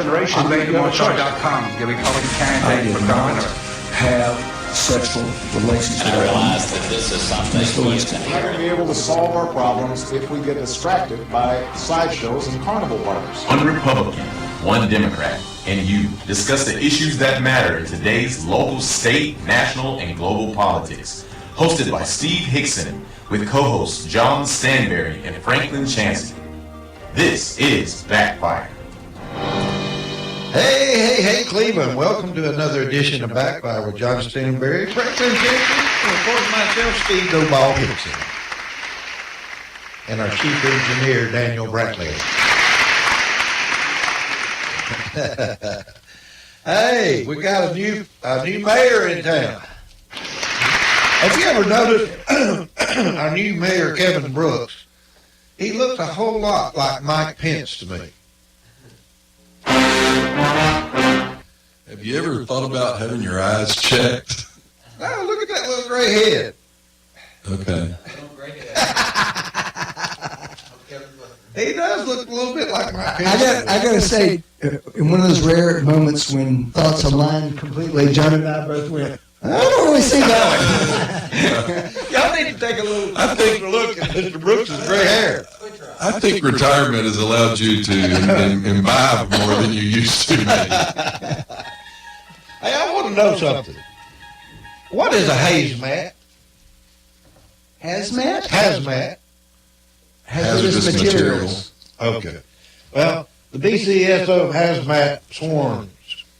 consideration made at Marchard.com, the Republican candidate for governor. Have sexual relations. And I realize that this is something we used to We're not going to be able to solve our problems if we get distracted by sideshows and carnival barkers. One Republican, one Democrat, and you discuss the issues that matter in today's local, state, national, and global politics. Hosted by Steve Hickson with co-hosts John Stanberry and Franklin Chansey. This is Backfire. Hey, Cleveland. Welcome to another edition of Backfire with John Stanberry, Franklin Chansey, and of course myself, Steve "Go-Ball" Hickson, and our chief engineer, Daniel Brantley. Hey, we got a new mayor in town. Have you ever noticed our new mayor, Kevin Brooks? He looks a whole lot like Mike Pence to me. Have you ever thought about having your eyes checked? Oh, look at that little gray head. Okay. He does look a little bit like Mike Pence. I got to say, in one of those rare moments when thoughts align completely, John and I both went, I don't really see that one. Y'all need to take a little look at Mr. Brooks' gray hair. I think retirement has allowed you to imbibe more than you used to. Hey, I want to know something. What is a hazmat? Hazmat? Hazmat. Hazardous materials. Okay. Well, the BCSO hazmat swarms.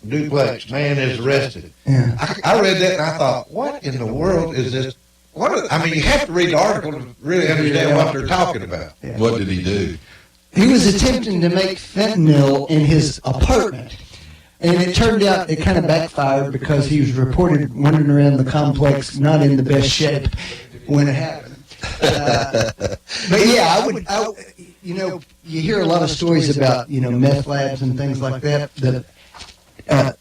Duplex man is arrested. Yeah. I read that and I thought, what in the world is this? You have to read the article to really understand what they're talking about. Yeah. What did he do? He was attempting to make fentanyl in his apartment. And it turned out it kind of backfired because he was reported wandering around the complex not in the best shape when it happened. But yeah, you hear a lot of stories about, meth labs and things like that.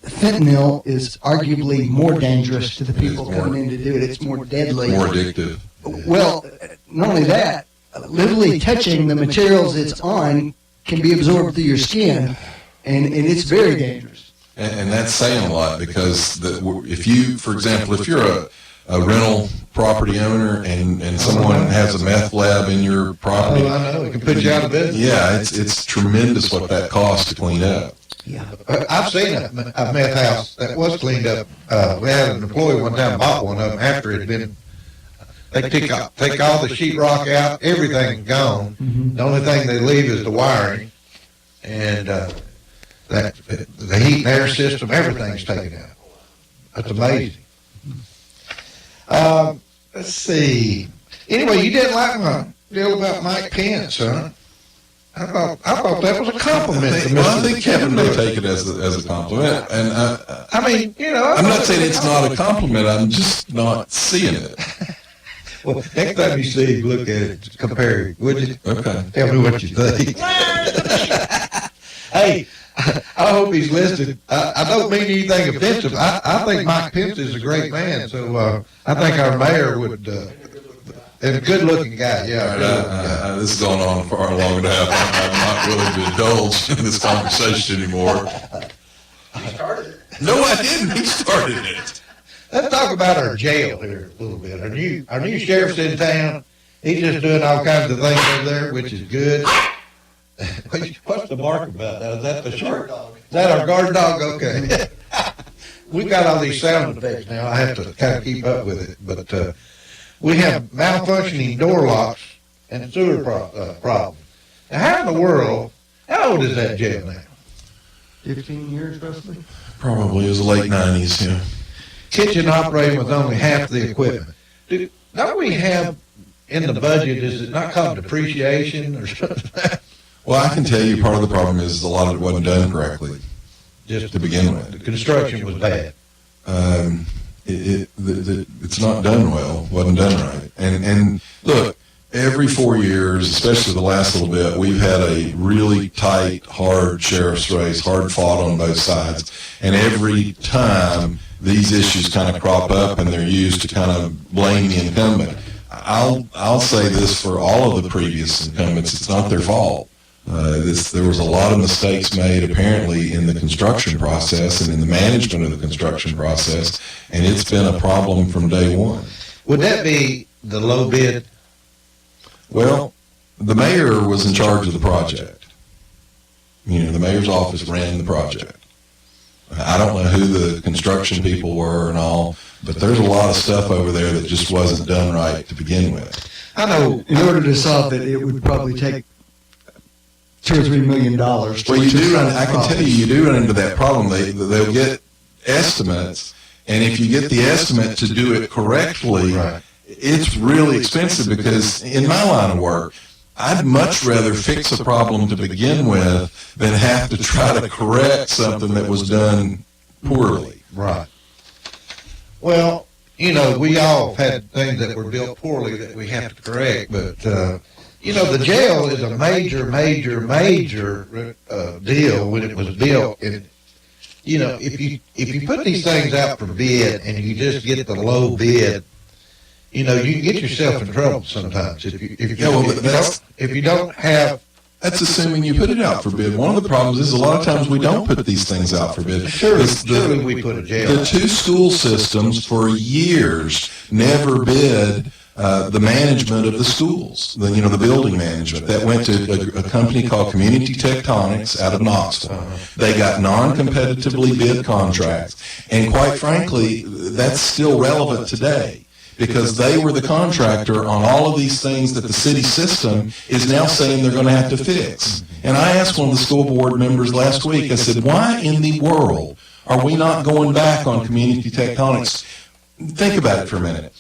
Fentanyl is arguably more dangerous to the people coming in to do it. It's more deadly. More addictive. Well, not only that, literally touching the materials it's on can be absorbed through your skin, and it's very dangerous. And that's saying a lot because if you're a rental property owner and someone has a meth lab in your property. Oh, I know. It can put you out of business. Yeah, it's tremendous what that costs to clean up. Yeah. I've seen a meth house that was cleaned up. We had an employee one time bought one of them after it had been. They take all the sheetrock out, everything gone. Mm-hmm. The only thing they leave is the wiring, and the heat and air system, everything's taken out. That's amazing. Let's see. Anyway, you didn't like my deal about Mike Pence, huh? I thought that was a compliment to me. Well, I think Kevin may take it as a compliment, and I'm not saying it's not a compliment. I'm just not seeing it. Well, next time you see it, look at it, compare it, would you? Okay. Tell me what you think. Hey, I hope he's listening. I don't mean anything offensive. I think Mike Pence is a great man, so I think our mayor would. And a good-looking guy, yeah. This is going on far long enough. I'm not willing to indulge in this conversation anymore. He started it. No, I didn't. He started it. Let's talk about our jail here a little bit. Our new sheriff's in town. He's just doing all kinds of things over there, which is good. What's the bark about that? Is that the guard dog? Is that our guard dog? Okay. We've got all these sound effects now. I have to kind of keep up with it, but. We have malfunctioning door locks and sewer problems. Now, how in the world, how old is that jail now? 15 years, roughly? Probably. It was the late 90s, yeah. Kitchen operating with only half the equipment. Don't we have in the budget, is it not called depreciation or something? Well, I can tell you part of the problem is a lot of it wasn't done correctly, just to begin with. The construction was bad. It's not done well, wasn't done right. And look, every 4 years, especially the last little bit, we've had a really tight, hard sheriff's race, hard fought on both sides. And every time these issues kind of crop up and they're used to kind of blame the incumbent. I'll say this for all of the previous incumbents, it's not their fault. There was a lot of mistakes made apparently in the construction process and in the management of the construction process, and it's been a problem from day one. Would that be the low bid? Well, the mayor was in charge of the project. The mayor's office ran the project. I don't know who the construction people were and all, but there's a lot of stuff over there that just wasn't done right to begin with. I know. In order to solve it, it would probably take $2 or $3 million. Well, you do run. I can tell you do run into that problem. They'll get estimates, and if you get the estimate to do it correctly, Right. it's really expensive because in my line of work, I'd much rather fix a problem to begin with than have to try to correct something that was done poorly. Right. Well, we all had things that were built poorly that we have to correct, but, the jail is a major deal when it was built. And, if you put these things out for bid and you just get the low bid, you can get yourself in trouble sometimes if you don't have. That's assuming you put it out for bid. One of the problems is a lot of times we don't put these things out for bid. Surely we put a jail. The two school systems for years never bid the management of the schools, the building management. That went to a company called Community Tectonics out of Knoxville. They got non-competitively bid contracts. And quite frankly, that's still relevant today, because they were the contractor on all of these things that the city system is now saying they're going to have to fix. And I asked one of the school board members last week, I said, why in the world are we not going back on Community Tectonics? Think about it for a minute.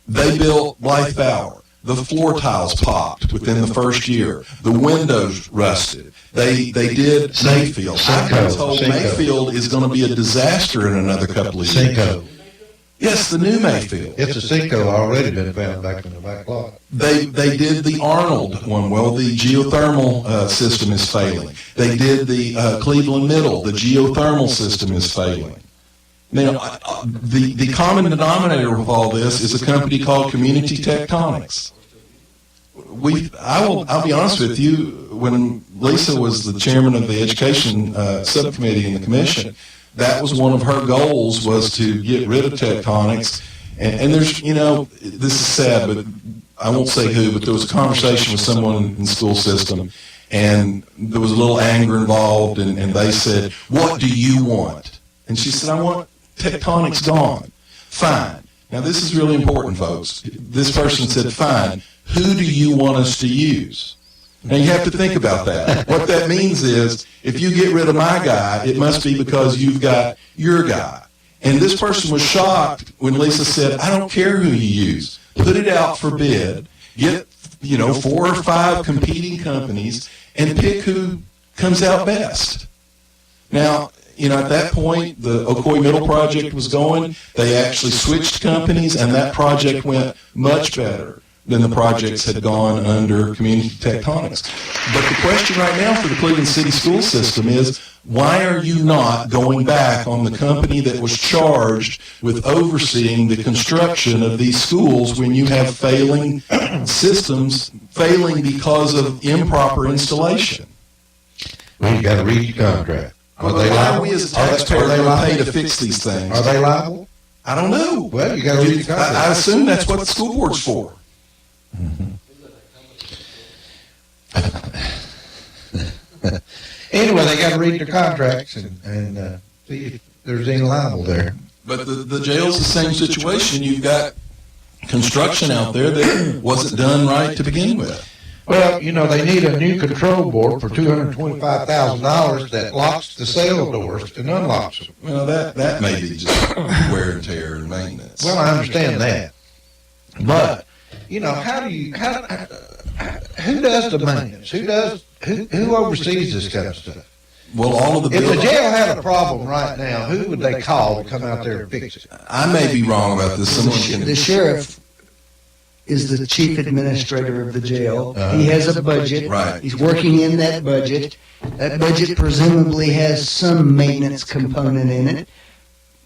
They built Blythe Bower. The floor tiles popped within the first year. The windows rusted. They did Mayfield. I've been told Mayfield is going to be a disaster in another couple of years. Cinco. Yes, the new Mayfield. It's a Cinco already been found back in the back lot. They did the Arnold one. Well, the geothermal system is failing. They did the Cleveland Middle. The geothermal system is failing. Now, the common denominator of all this is a company called Community Tectonics. I'll be honest with you, when Lisa was the chairman of the education subcommittee in the commission, that was one of her goals, was to get rid of Tectonics. And there's, this is sad, but I won't say who, but there was a conversation with someone in the school system, and there was a little anger involved, and they said, what do you want? And she said, I want Tectonics gone. Fine. Now, this is really important, folks. This person said, fine. Who do you want us to use? Now, you have to think about that. What that means is, if you get rid of my guy, it must be because you've got your guy. And this person was shocked when Lisa said, I don't care who you use. Put it out for bid. Get, 4 or 5 competing companies and pick who comes out best. Now, at that point, the Ocoee Middle project was going. They actually switched companies, and that project went much better than the projects had gone under Community Tectonics. But the question right now for the Cleveland City school system is, why are you not going back on the company that was charged with overseeing the construction of these schools when you have failing systems, failing because of improper installation? Well, you got to read your contract. Why are we as taxpayers going to pay to fix these things? Are they liable? I don't know. Well, you got to read your contract. I assume that's what the school board's for. Anyway, they got to read their contracts and see if there's any liable there. But the jail's the same situation. You've got construction out there that wasn't done right to begin with. Well, they need a new control board for $225,000 that locks the cell doors and unlocks them. Well, that may be just wear and tear and maintenance. Well, I understand that. But, who does the maintenance? Who oversees this kind of stuff? Well, all of the If the jail had a problem right now, who would they call to come out there and fix it? I may be wrong about this. Someone can. The sheriff is the chief administrator of the jail. He has a budget. Right. He's working in that budget. That budget presumably has some maintenance component in it.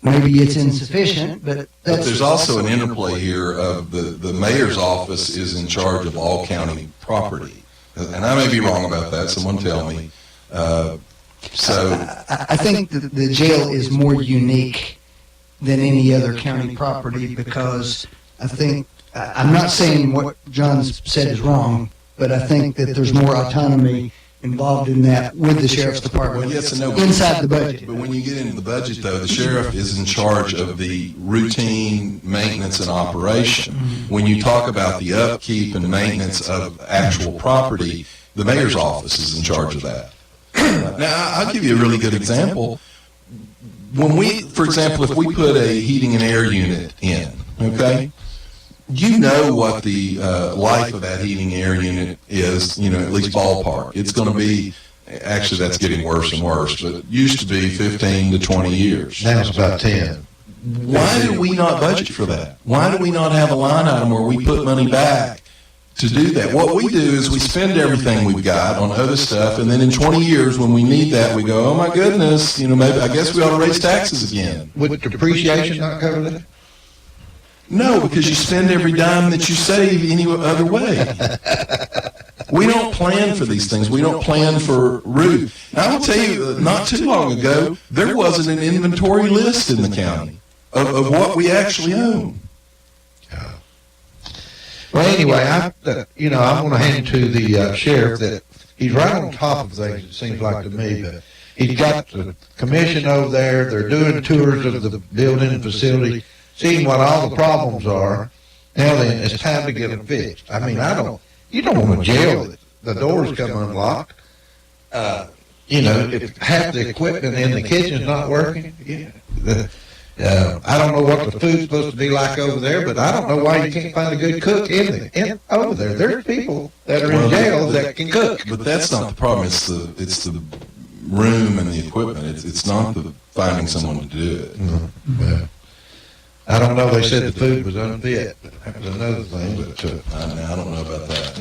Maybe it's insufficient, but there's also an interplay here of the mayor's office is in charge of all county property. And I may be wrong about that. Someone tell me. I think that the jail is more unique than any other county property because I think, I'm not saying what John said is wrong, but I think that there's more autonomy involved in that with the sheriff's department Well, yes and no. inside the budget. But when you get into the budget, though, the sheriff is in charge of the routine maintenance and operation. When you talk about the upkeep and maintenance of actual property, the mayor's office is in charge of that. Now, I'll give you a really good example. When we, for example, if we put a heating and air unit in, okay, you know what the life of that heating and air unit is, at least ballpark. It's going to be, actually that's getting worse and worse, but it used to be 15 to 20 years. Now it's about 10. Why do we not budget for that? Why do we not have a line item where we put money back to do that? What we do is we spend everything we've got on other stuff, and then in 20 years when we need that, we go, oh my goodness, maybe I guess we ought to raise taxes again. Would depreciation not cover that? No, because you spend every dime that you save any other way. We don't plan for these things. We don't plan for roof. Now, I will tell you, not too long ago, there wasn't an inventory list in the county of what we actually own. Well, anyway, I'm going to hand to the sheriff that he's right on top of things, it seems like to me, but he's got the commission over there. They're doing tours of the building and facility, seeing what all the problems are. Now then, it's time to get them fixed. I mean, you don't want a jail that the doors come unlocked. If half the equipment in the kitchen's not working, I don't know what the food's supposed to be like over there, but I don't know why you can't find a good cook in over there. There's people that are in jail that can cook. But that's not the problem. It's the room and the equipment. It's not the finding someone to do it. Well, I don't know. They said the food was unfit. That was another thing. But I don't know about that.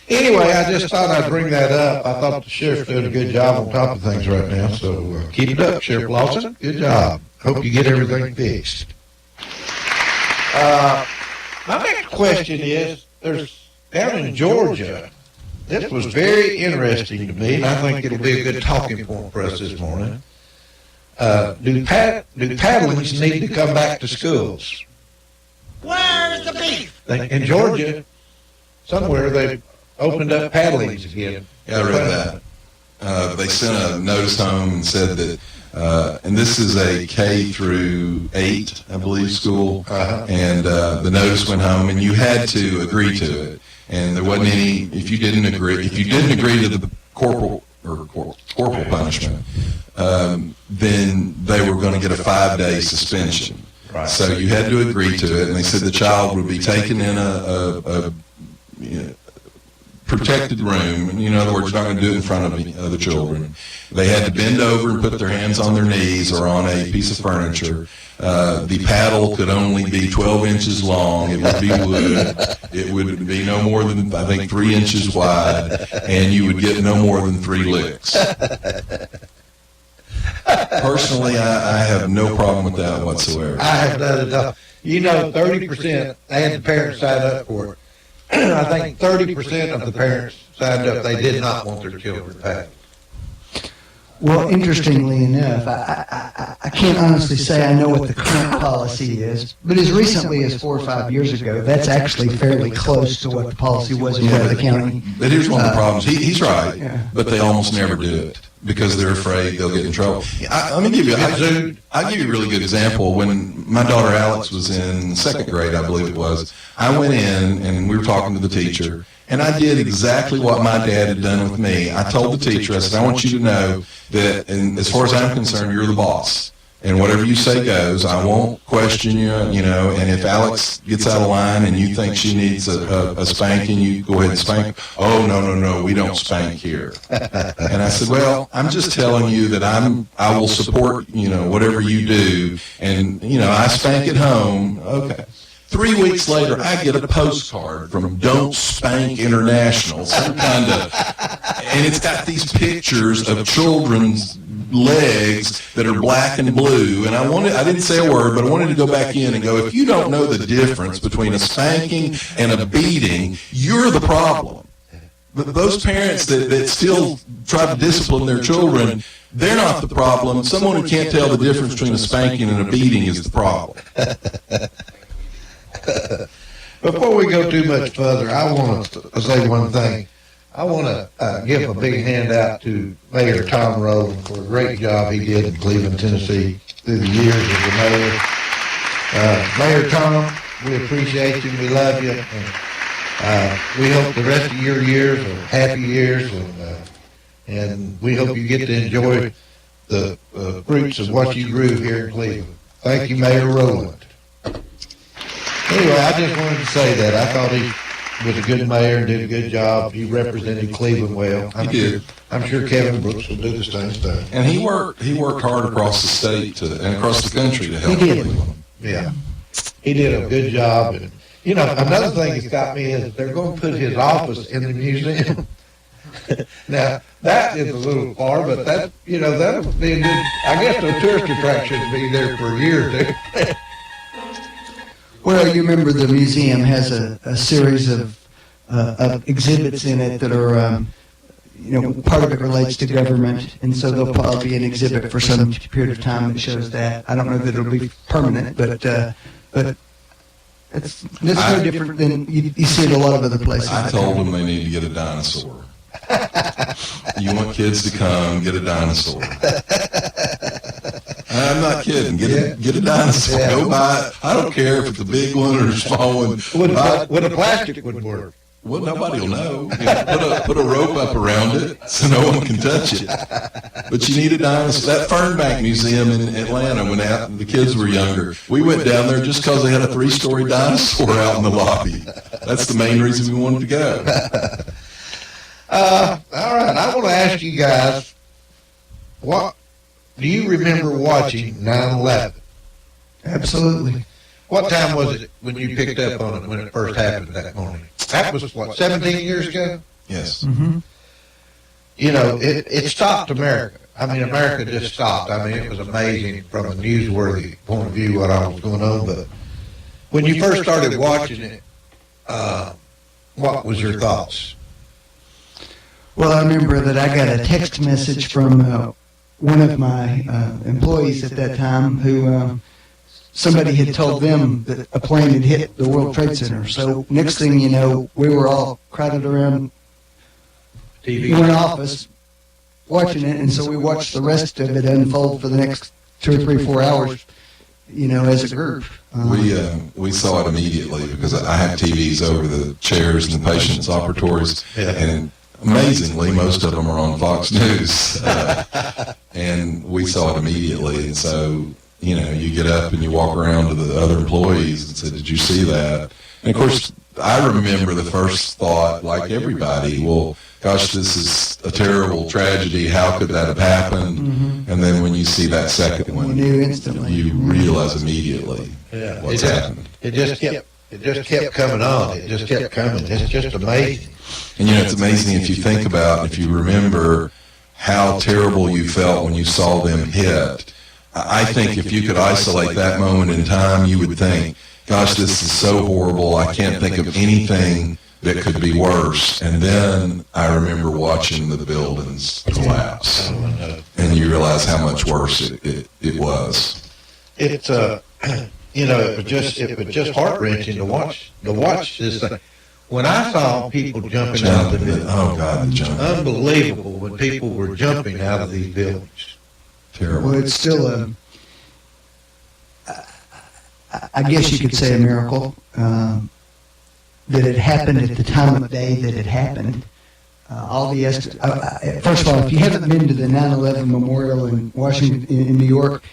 Anyway, I just thought I'd bring that up. I thought the sheriff's doing a good job on top of things right now. So keep it up, Sheriff Lawson. Good job. Hope you get everything fixed. My next question is, there's down in Georgia, this was very interesting to me, and I think it'll be a good talking point for us this morning. Do paddlings need to come back to schools? Where's the beef? In Georgia, somewhere they opened up paddlings again. Yeah, I read that. They sent a notice home and said that, and this is a K through 8, I believe, school, and the notice went home, and you had to agree to it, and there wasn't any. If you didn't agree to the corporal punishment, then they were going to get a 5-day suspension. Right. So you had to agree to it, and they said the child would be taken in a protected room. In other words, you're not going to do it in front of other children. They had to bend over and put their hands on their knees or on a piece of furniture. The paddle could only be 12 inches long. It would be wood. It would be no more than, I think, 3 inches wide, and you would get no more than 3 licks. Personally, I have no problem with that whatsoever. I have done it all. 30%, and the parents signed up for it. I think 30% of the parents signed up. They did not want their children paddled. Well, interestingly enough, I can't honestly say I know what the current policy is, but as recently as 4 or 5 years ago, that's actually fairly close to what the policy was in the county. But here's one of the problems. He's right, but they almost never do it because they're afraid they'll get in trouble. Let me give you. I'll give you a really good example. When my daughter Alex was in 2nd grade, I believe it was, I went in and we were talking to the teacher. And I did exactly what my dad had done with me. I told the teacher, I said, I want you to know that, and as far as I'm concerned, you're the boss. And whatever you say goes. I won't question you, and if Alex gets out of line and you think she needs a spanking, you go ahead and spank. Oh, no, we don't spank here. And I said, well, I'm just telling you that I will support, whatever you do. And, I spank at home. Okay. 3 weeks later, I get a postcard from Don't Spank International, some kind of, and it's got these pictures of children's legs that are black and blue. And I didn't say a word, but I wanted to go back in and go, if you don't know the difference between a spanking and a beating, you're the problem. But those parents that still try to discipline their children, they're not the problem. Someone who can't tell the difference between a spanking and a beating is the problem. Before we go too much further, I want to say one thing. I want to give a big hand out to Mayor Tom Rowland for a great job he did in Cleveland, Tennessee through the years as the mayor. Mayor Tom, we appreciate you, we love you, and we hope the rest of your years are happy years, and we hope you get to enjoy the fruits of what you grew here in Cleveland. Thank you, Mayor Rowland. Anyway, I just wanted to say that. I thought he was a good mayor and did a good job. He represented Cleveland well. He did. I'm sure Kevin Brooks will do the same thing. And he worked hard across the state and across the country to help Cleveland. Yeah. He did a good job. And, you know, another thing that's got me is they're going to put his office in the museum. Now, that is a little far, but that, you know, that would be a good, I guess the tourist attraction would be there for a year or two. Well, you remember the museum has a series of exhibits in it that are, you know, part of it relates to government, and so there'll probably be an exhibit for some period of time that shows that. I don't know that it'll be permanent, but it's no different than you see it a lot of other places. I told them they need to get a dinosaur. You want kids to come, get a dinosaur. I'm not kidding. Get a dinosaur. Yeah. Go buy it. I don't care if it's a big one or a small one. Would a plastic would work? Well, nobody will know. You know, put a rope up around it so no one can touch it. But you need a dinosaur. That Fernbank Museum in Atlanta, when the kids were younger, we went down there just because they had a 3-story dinosaur out in the lobby. That's the main reason we wanted to go. All right, I want to ask you guys, what do you remember watching 9/11? Absolutely. What time was it when you picked up on it when it first happened that morning? That was, what, 17 years ago? Yes. Mm-hmm. You know, it stopped America. I mean, America just stopped. I mean, it was amazing from a newsworthy point of view what all was going on. But when you first started watching it, what was your thoughts? Well, I remember that I got a text message from one of my employees at that time who somebody had told them that a plane had hit the World Trade Center. So next thing you know, we were all crowded around one office watching it, and so we watched the rest of it unfold for the next 2 or 3, 4 hours, you know, as a group. We saw it immediately because I have TVs over the chairs in the patients' operatories, and amazingly, most of them are on Fox News, and we saw it immediately. And so, you know, you get up and you walk around to the other employees and say, "Did you see that?" And of course, I remember the first thought, like everybody, well, gosh, this is a terrible tragedy. How could that have happened? Mm-hmm. And then when you see that second one, you knew instantly. You realize immediately what's happened. It just kept coming on. It just kept coming. It's just amazing. And, you know, it's amazing if you think about, if you remember how terrible you felt when you saw them hit. I think if you could isolate that moment in time, you would think, gosh, this is so horrible. I can't think of anything that could be worse. And then I remember watching the buildings collapse. And you realize how much worse it was. It's, you know, it was just heart-wrenching to watch this thing. When I saw people jumping out of the buildings, oh God, the jump. Unbelievable when people were jumping out of these buildings. Terrible. Well, it's still I guess you could say a miracle that it happened at the time of day that it happened. First of all, if you haven't been to the 9/11 Memorial in Washington, in New York,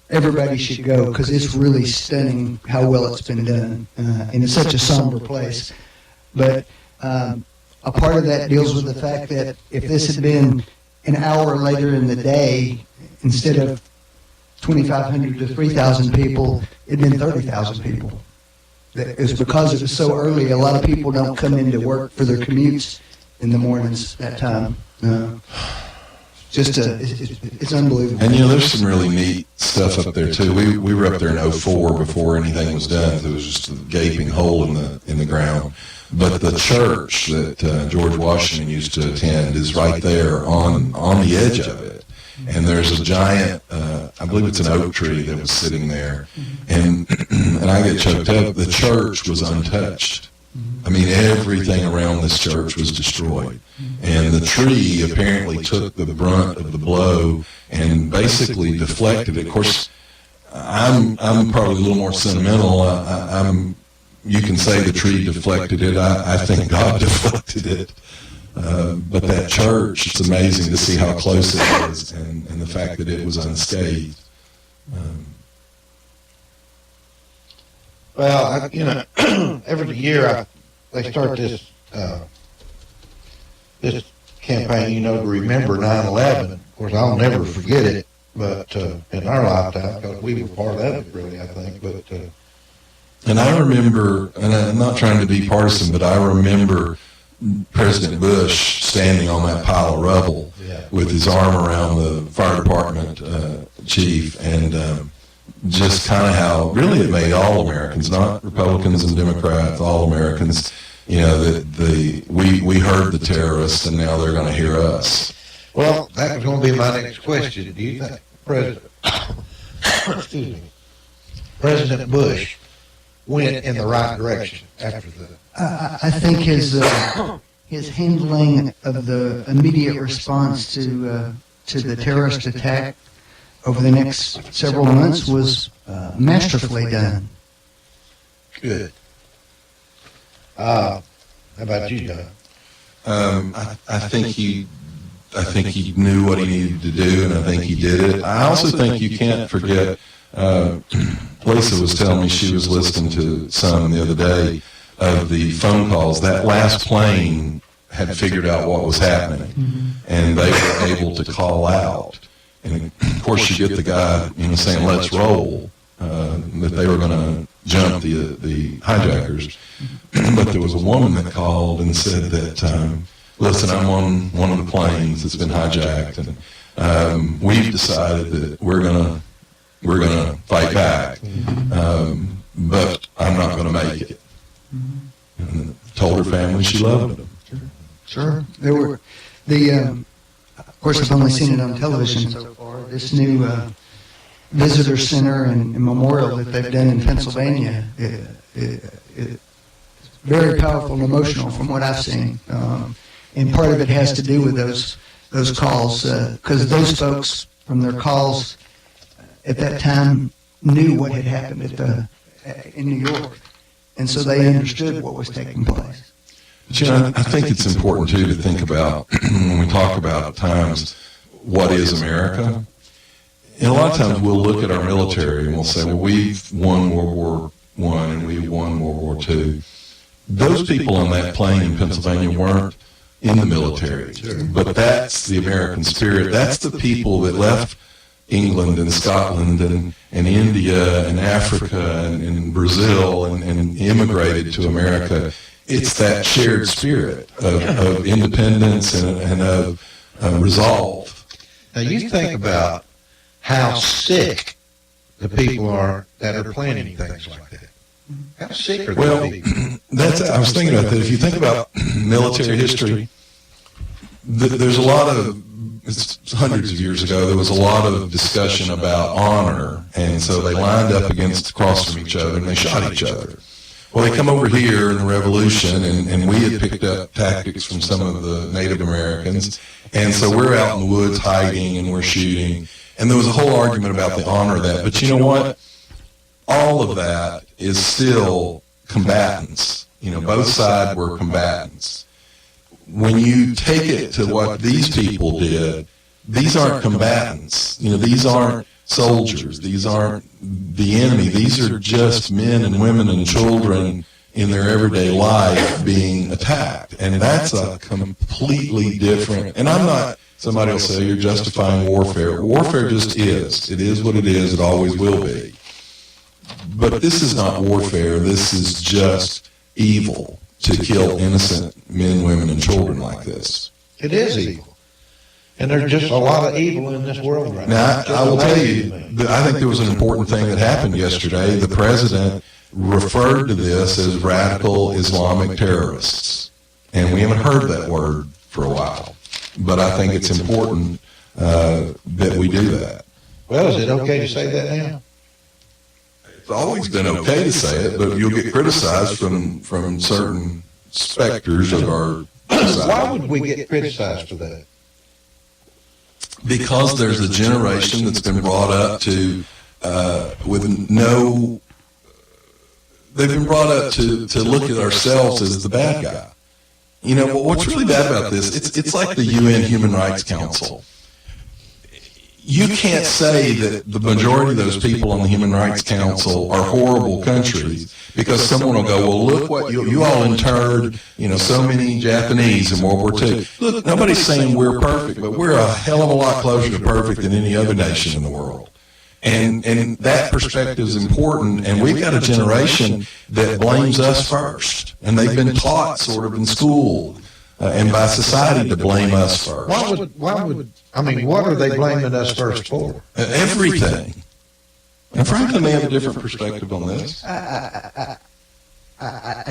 everybody should go because it's really stunning how well it's been done, and it's such a somber place. But a part of that deals with the fact that if this had been an hour later in the day, instead of 2,500 to 3,000 people, it'd been 30,000 people. It's because it was so early. A lot of people don't come into work for their commutes in the mornings that time. it's unbelievable. And there's some really neat stuff up there too. We were up there in '04 before anything was done. There was just a gaping hole in the ground. But the church that George Washington used to attend is right there on the edge of it. And there's a giant, I believe it's an oak tree that was sitting there. And I get choked up. The church was untouched. I mean, everything around this church was destroyed. And the tree apparently took the brunt of the blow and basically deflected it. Of course, I'm probably a little more sentimental. You can say the tree deflected it. I think God deflected it. But that church, it's amazing to see how close it is and the fact that it was unscathed. Well, every year they start this campaign, to remember 9/11. Of course, I'll never forget it, but in our lifetime, because we were part of it, really, I think. But and I remember, and I'm not trying to be partisan, but I remember President Bush standing on that pile of rubble with his arm around the fire department chief, and just kind of how really it made all Americans, not Republicans and Democrats, all Americans, that we heard the terrorists and now they're going to hear us. Well, that was going to be my next question. Do you think President Bush went in the right direction after the... I think his handling of the immediate response to the terrorist attack over the next several months was masterfully done. Good. How about you, Don? I think he knew what he needed to do, and I think he did it. I also think you can't forget. Lisa was telling me she was listening to some the other day of the phone calls. That last plane had figured out what was happening, and they were able to call out. And of course, you get the guy, saying "Let's roll," that they were going to jump the hijackers. But there was a woman that called and said that, "Listen, I'm on one of the planes that's been hijacked, and we've decided that we're gonna fight back, but I'm not going to make it." And told her family she loved them. Sure. There were of course, I've only seen it on television so far. This new visitor center and memorial that they've done in Pennsylvania, it's very powerful and emotional from what I've seen. And part of it has to do with those calls, because those folks, from their calls at that time, knew what had happened in New York, and so they understood what was taking place. But, I think it's important, too, to think about, when we talk about at times, what is America? And a lot of times we'll look at our military and we'll say, well, we've won World War I and we won World War II. Those people on that plane in Pennsylvania weren't in the military, but that's the American spirit. That's the people that left England and Scotland and India and Africa and Brazil and immigrated to America. It's that shared spirit of independence and of resolve. Now you think about how sick the people are that are planning things like that. How sick are those people? I was thinking about that. If you think about military history, there's a lot of, it's hundreds of years ago, there was a lot of discussion about honor, and so they lined up across from each other and they shot each other. Well, they come over here in the Revolution, and we had picked up tactics from some of the Native Americans, and so we're out in the woods hiding and we're shooting, and there was a whole argument about the honor of that. But you know what? All of that is still combatants. Both sides were combatants. When you take it to what these people did, these aren't combatants. These aren't soldiers. These aren't the enemy. These are just men and women and children in their everyday life being attacked. And that's a completely different, and I'm not, somebody will say you're justifying warfare. Warfare just is. It is what it is. It always will be. But this is not warfare. This is just evil to kill innocent men, women, and children like this. It is evil. And there's just a lot of evil in this world right Now, now. I will tell you, that I think there was an important thing that happened yesterday. The president referred to this as radical Islamic terrorists. And we haven't heard that word for a while. But I think it's important that we do that. Well, is it okay to say that now? It's always been okay to say it, but you'll get criticized from certain specters of our society. Why would we get criticized for that? Because there's a generation that's been brought up to with no. They've been brought up to look at ourselves as the bad guy. You know, what's really bad about this? It's like the UN Human Rights Council. You can't say that the majority of those people on the Human Rights Council are horrible countries because someone will go, well, look what you all interred, so many Japanese in World War II. Look, nobody's saying we're perfect, but we're a hell of a lot closer to perfect than any other nation in the world. And that perspective is important, and we've got a generation that blames us first, and they've been taught sort of in school and by society to blame us first. What are they blaming us first for? Everything. And Franklin may have a different perspective on this. I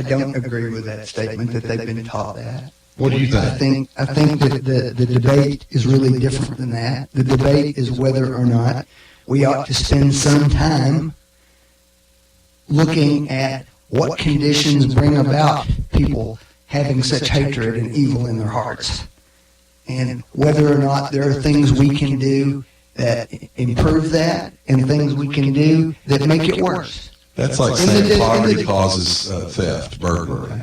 don't agree with that statement that they've been taught that. What do you think? I think that the debate is really different than that. The debate is whether or not we ought to spend some time looking at what conditions bring about people having such hatred and evil in their hearts, and whether or not there are things we can do that improve that and things we can do that make it worse. That's like saying poverty causes theft, burglary.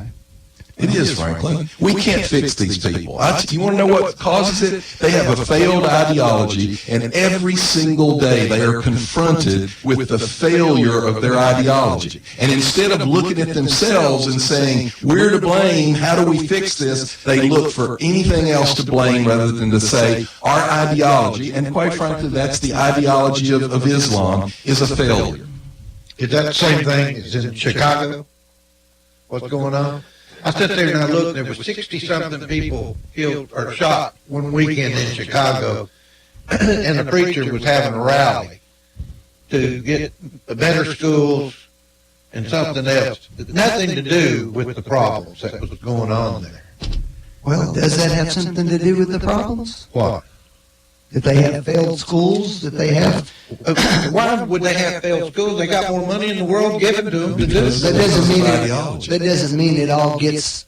It is, Franklin. We can't fix these people. You want to know what causes it? They have a failed ideology, and every single day they are confronted with the failure of their ideology. And instead of looking at themselves and saying, we're to blame, how do we fix this, they look for anything else to blame rather than to say, our ideology, and quite frankly, that's the ideology of Islam, is a failure. Is that the same thing as in Chicago? What's going on? I sat there and I looked, there were 60-something people killed or shot one weekend in Chicago, and the preacher was having a rally to get better schools and something else. Nothing to do with the problems that was going on there. Well, does that have something to do with the problems? What? That they have failed schools, that they have... Why would they have failed schools? They got more money in the world given to them to do it. That doesn't mean it all gets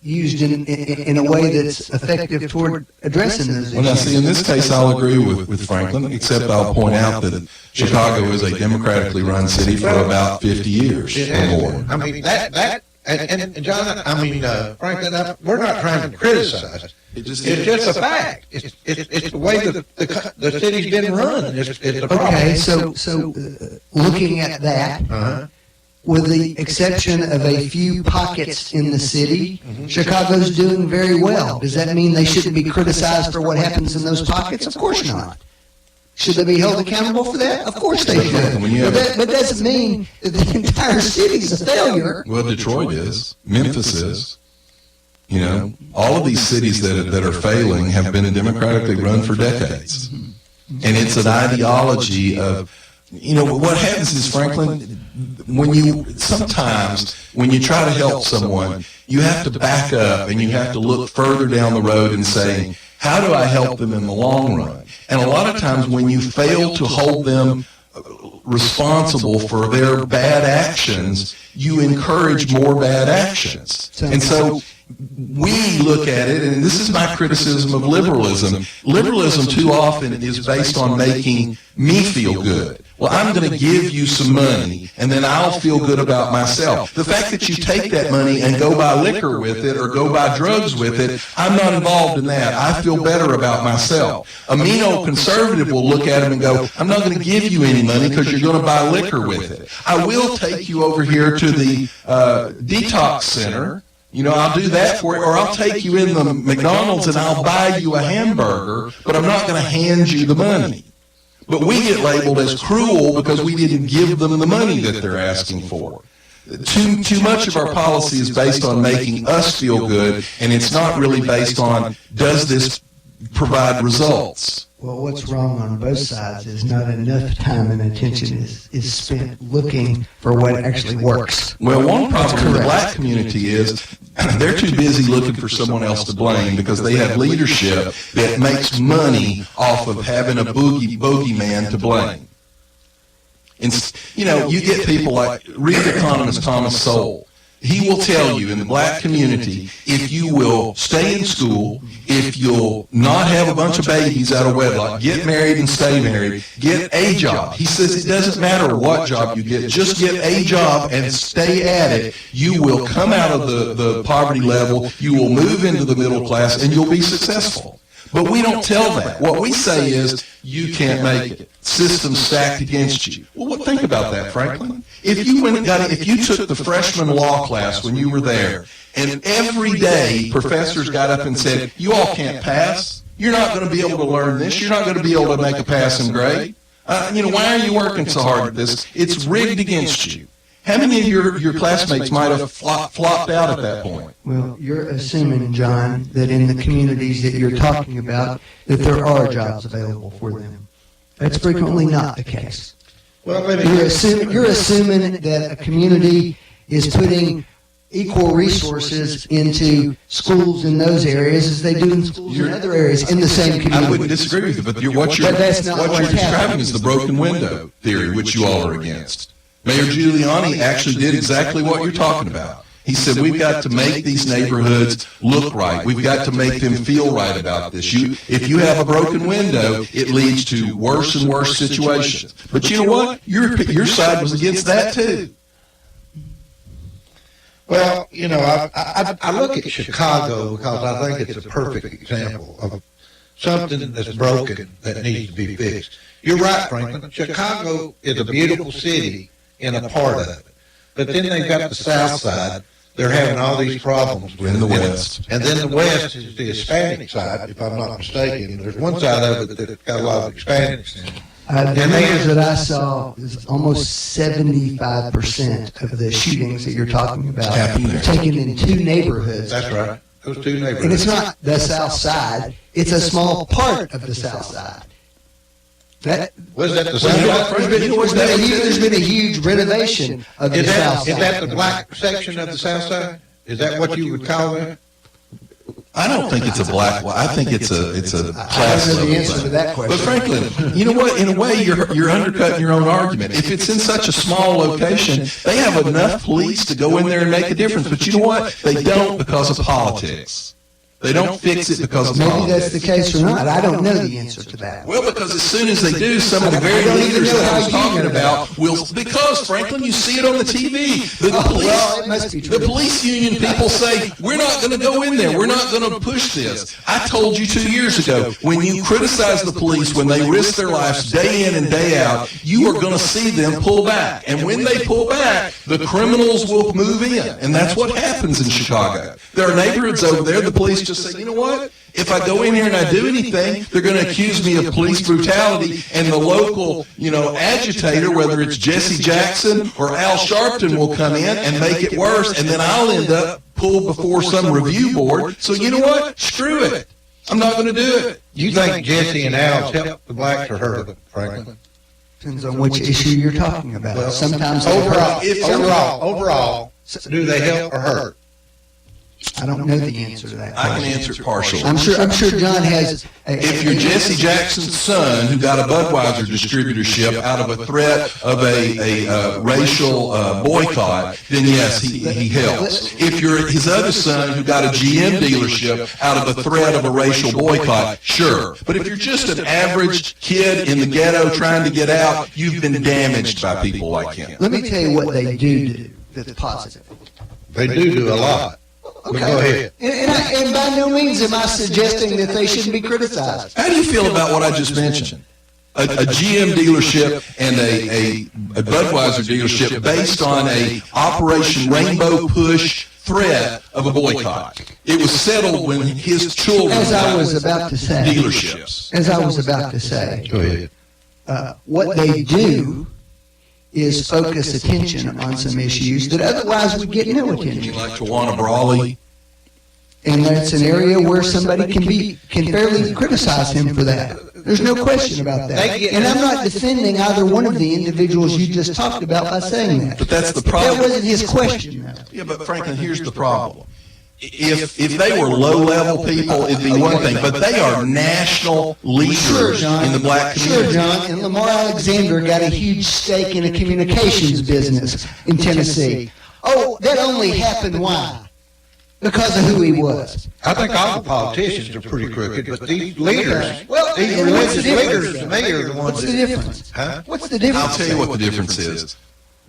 used in a way that's effective toward addressing those issues. Well, now, see, in this case, I'll agree with Franklin, except I'll point out that Chicago is a democratically run city for about 50 years or more. I mean, and John, Franklin, we're not trying to criticize. It's just a fact. It's the way the city's been run. It's a problem. Okay, so looking at that, with the exception of a few pockets in the city, Chicago's doing very well. Does that mean they shouldn't be criticized for what happens in those pockets? Of course not. Should they be held accountable for that? Of course they should. But that doesn't mean that the entire city's a failure. Well, Detroit is. Memphis is. All of these cities that are failing have been democratically run for decades. And it's an ideology of, what happens is, Franklin, sometimes when you try to help someone, you have to back up and you have to look further down the road and saying, how do I help them in the long run? And a lot of times when you fail to hold them responsible for their bad actions, you encourage more bad actions. And so we look at it, and this is my criticism of liberalism. Liberalism too often is based on making me feel good. Well, I'm going to give you some money, and then I'll feel good about myself. The fact that you take that money and go buy liquor with it or go buy drugs with it, I'm not involved in that. I feel better about myself. A mean old conservative will look at him and go, I'm not going to give you any money because you're going to buy liquor with it. I will take you over here to the detox center. I'll do that for you, or I'll take you in the McDonald's and I'll buy you a hamburger, but I'm not going to hand you the money. But we get labeled as cruel because we didn't give them the money that they're asking for. Too much of our policy is based on making us feel good, and it's not really based on, does this provide results. Well, what's wrong on both sides is not enough time and attention is spent looking for what actually works. Well, one problem in the black community is they're too busy looking for someone else to blame because they have leadership that makes money off of having a bogeyman to blame. And, you know, you get people like, read economist Thomas Sowell. He will tell you in the black community, if you will stay in school, if you'll not have a bunch of babies out of wedlock, get married and stay married, get a job. He says it doesn't matter what job you get, just get a job and stay at it. You will come out of the poverty level, you will move into the middle class, and you'll be successful. But we don't tell that. What we say is, you can't make it. System's stacked against you. Well, think about that, Franklin. If you took the freshman law class when you were there, and every day professors got up and said, you all can't pass, you're not going to be able to learn this, you're not going to be able to make a passing grade, why are you working so hard at this? It's rigged against you. How many of your classmates might have flopped out at that point? Well, you're assuming, John, that in the communities that you're talking about, that there are jobs available for them. That's frequently not the case. Well, You're assuming that a community is putting equal resources into schools in those areas as they do in schools in other areas in the same community. I wouldn't disagree with you, but what you're describing is the broken window theory, which you all are against. Mayor Giuliani actually did exactly what you're talking about. He said, we've got to make these neighborhoods look right. We've got to make them feel right about this. If you have a broken window, it leads to worse and worse situations. But you know what? Your side was against that too. Well, I look at Chicago because I think it's a perfect example of something that's broken that needs to be fixed. You're right, Franklin. Chicago is a beautiful city in a part of it. But then they've got the south side. They're having all these problems with in the West. And then the West is the Hispanic side, if I'm not mistaken. There's one side of it that's got a lot of Hispanics in it. The numbers that I saw is almost 75% of the shootings that you're talking about are taken in two neighborhoods. That's right. Those two neighborhoods. And it's not the south side. It's a small part of the south side. Was that the south side? There's been a huge renovation of the south side. Is that the black section of the south side? Is that what you would call that? I don't think it's a black. I think it's a class I don't know level the answer thing. to that question. But Franklin, you know what? In a way, you're undercutting your own argument. If it's in such a small location, they have enough police to go in there and make a difference. But you know what? They don't because of politics. They don't fix it because of politics. Maybe that's the case or not. I don't know the answer to that. Well, because as soon as they do, some of the very leaders that I was talking about will, because, Franklin, you see it on the TV. The police union people say, we're not going to go in there. We're not going to push this. I told you 2 years ago, when you criticize the police, when they risk their lives day in and day out, you are going to see them pull back. And when they pull back, the criminals will move in. And that's what happens in Chicago. There are neighborhoods over there, the police just say, you know what? If I go in here and I do anything, they're going to accuse me of police brutality, and the local, agitator, whether it's Jesse Jackson or Al Sharpton, will come in and make it worse, and then I'll end up pulled before some review board. So you know what? Screw it. I'm not going to do it. You think Jesse and Al's help the blacks or hurt them, Franklin? Depends on which issue you're talking about. Well, sometimes overall, do they help or hurt? I don't know the answer to that question. I can answer it partially. I'm sure John has. If you're Jesse Jackson's son who got a Budweiser distributorship out of a threat of a racial boycott, then yes, he helps. If you're his other son who got a GM dealership out of a threat of a racial boycott, sure. But if you're just an average kid in the ghetto trying to get out, you've been damaged by people like him. Let me tell you what they do that's positive. They do a lot. Okay. Go ahead. And by no means am I suggesting that they shouldn't be criticized. How do you feel about what I just mentioned? A GM dealership and a Budweiser dealership based on a Operation Rainbow Push threat of a boycott. It was settled when his children As I was about to say. Dealerships. As I was about to say. Go ahead. What they do is focus attention on some issues that otherwise would get no attention. Like Tawana Brawley. And that's an area where somebody can fairly criticize him for that. There's no question about that. And I'm not defending either one of the individuals you just talked about by saying that. But that's the problem. That wasn't his question, though. Yeah, but Franklin, here's the problem. If they were low-level people, it'd be one thing, but they are national leaders in the black community. Sure, John, and Lamar Alexander got a huge stake in a communications business in Tennessee. Oh, that only happened why? Because of who he was. I think all the politicians are pretty crooked, but these leaders, these religious leaders, to me, are the ones What's the difference? Huh? What's the difference? I'll tell you what the difference is.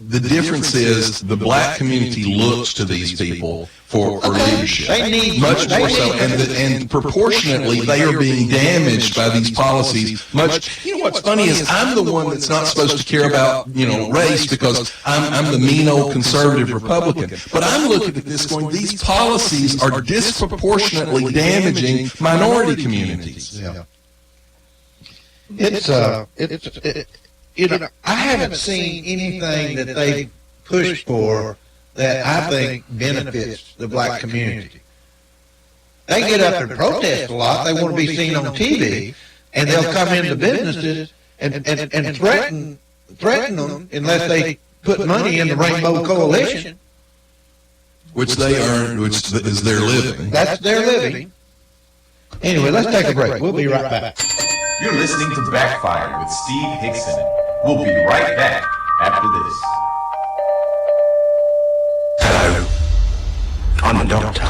The difference is the black community looks to these people for leadership. They need much more so, and proportionately they are being damaged by these policies. Much. You know what's funny is I'm the one that's not supposed to care about race because I'm the mean old conservative Republican. But I'm looking at this going, these policies are disproportionately damaging minority communities. Yeah. I haven't seen anything that they pushed for that I think benefits the black community. They get up and protest a lot. They want to be seen on TV, and they'll come into businesses and threaten them unless they put money in the Rainbow Coalition. Which they earn, which is their living. That's their living. Anyway, let's take a break. We'll be right back. You're listening to Backfire with Steve Hickson. We'll be right back after this. Hello, I'm the doctor.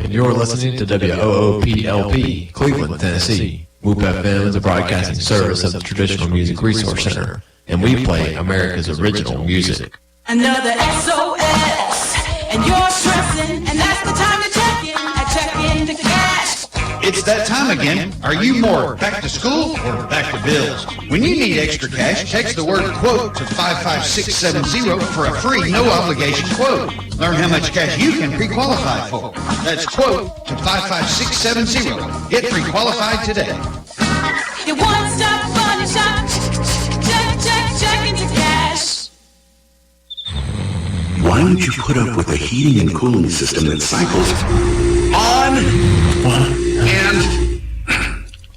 And you're listening to WOOPLP, Cleveland, Tennessee. WOOP FM is a broadcasting service of the Traditional Music Resource Center, and we play America's original music. Another SOS, and you're stressing, and that's the time to check in. I check in to cash. It's that time again. Are you more back to school or back to bills? When you need extra cash, text the word quote to 55670 for a free, no-obligation quote. Learn how much cash you can pre-qualify for. That's quote to 55670. Get pre-qualified today. Your one-stop money shop. Check into cash. Why don't you put up with a heating and cooling system that cycles on and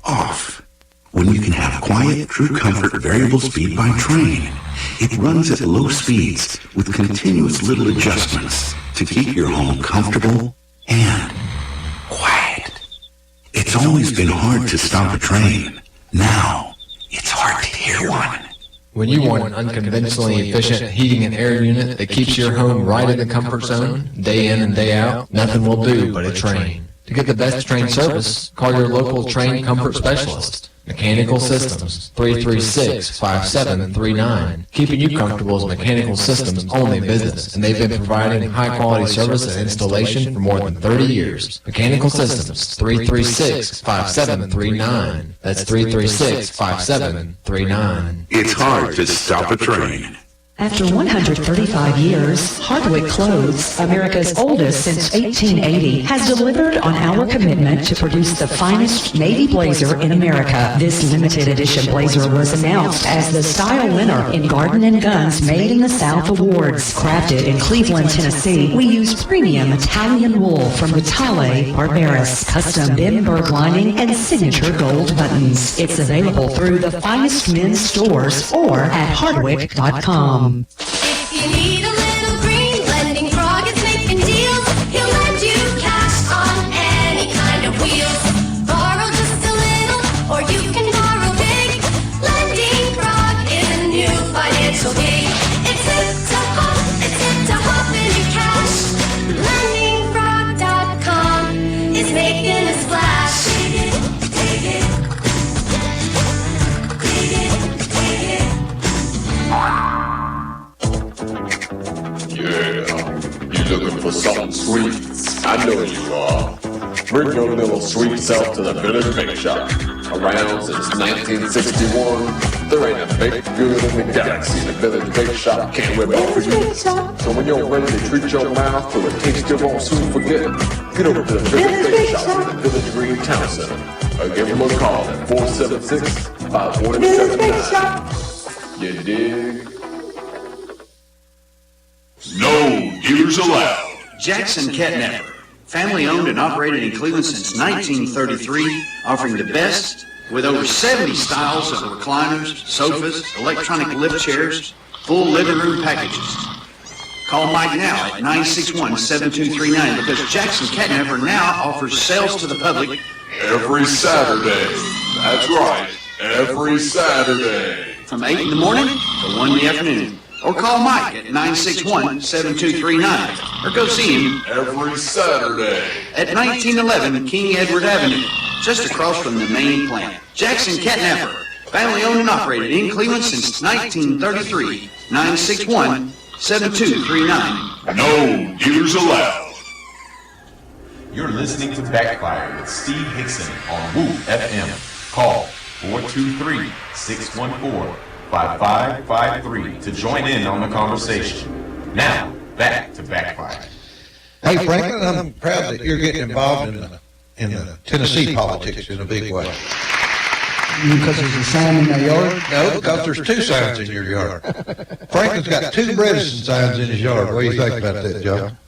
off when you can have quiet, true comfort, variable speed by train? It runs at low speeds with continuous little adjustments to keep your home comfortable and quiet. It's always been hard to stop a train. Now, it's hard to hear one. When you want an unconventionally efficient heating and air unit that keeps your home right in the comfort zone, day in and day out, nothing will do but a Trane. To get the best Trane service, call your local Trane comfort specialist. Mechanical Systems, 336-5739. Keeping you comfortable is Mechanical Systems' only business, and they've been providing high-quality service and installation for more than 30 years. Mechanical Systems, 336-5739. That's 336-5739. It's hard to stop a train. After 135 years, Hardwick Clothes, America's oldest since 1880, has delivered on our commitment to produce the finest navy blazer in America. This limited edition blazer was announced as the style winner in Garden and Guns Made in the South Awards. Crafted in Cleveland, Tennessee, we use premium Italian wool from Vitale Barberis, custom Bimberg lining, and signature gold buttons. It's available through the finest men's stores or at hardwick.com. If you need a little green, Lending Frog is making deals. He'll lend you cash on any kind of wheels. Borrow just a little, or you can borrow big. Lending Frog is a new financial gig. It's hip to hop in your cash. LendingFrog.com is making a splash. Dig it. Yeah, you looking for something sweet? I know you are. Bring your little sweet self to the Village Bake Shop. Around since 1961, there ain't a baked good in the galaxy the Village Bake Shop can't whip out for you. So when you're ready to treat your mouth to a taste you won't soon forget, get over to the Village Bake Shop in the Village Green Town Center. Or give them a call at 476-5179. You dig? No dealers allowed. Jackson Catnapper. Family owned and operated in Cleveland since 1933, offering the best with over 70 styles of recliners, sofas, electronic lift chairs, full living room packages. Call Mike now at 961-7239 because Jackson Catnapper now offers sales to the public Every Saturday. That's right. Every Saturday. from 8 in the morning to 1 in the afternoon. Or call Mike at 961-7239 or go see him Every Saturday. at 1911 King Edward Avenue, just across from the main plant. Jackson Catnapper, family owned and operated in Cleveland since 1933. 961-7239. No dealers allowed. You're listening to Backfire with Steve Hickson on Woo FM. Call 423-614-5553 to join in on the conversation. Now, back to Backfire. Hey, Franklin, I'm proud that you're getting involved in the Tennessee politics in a big way. Because there's a sign in my yard? No, because there's two signs in your yard. Franklin's got two Bredesen signs in his yard. What do you think about that, John?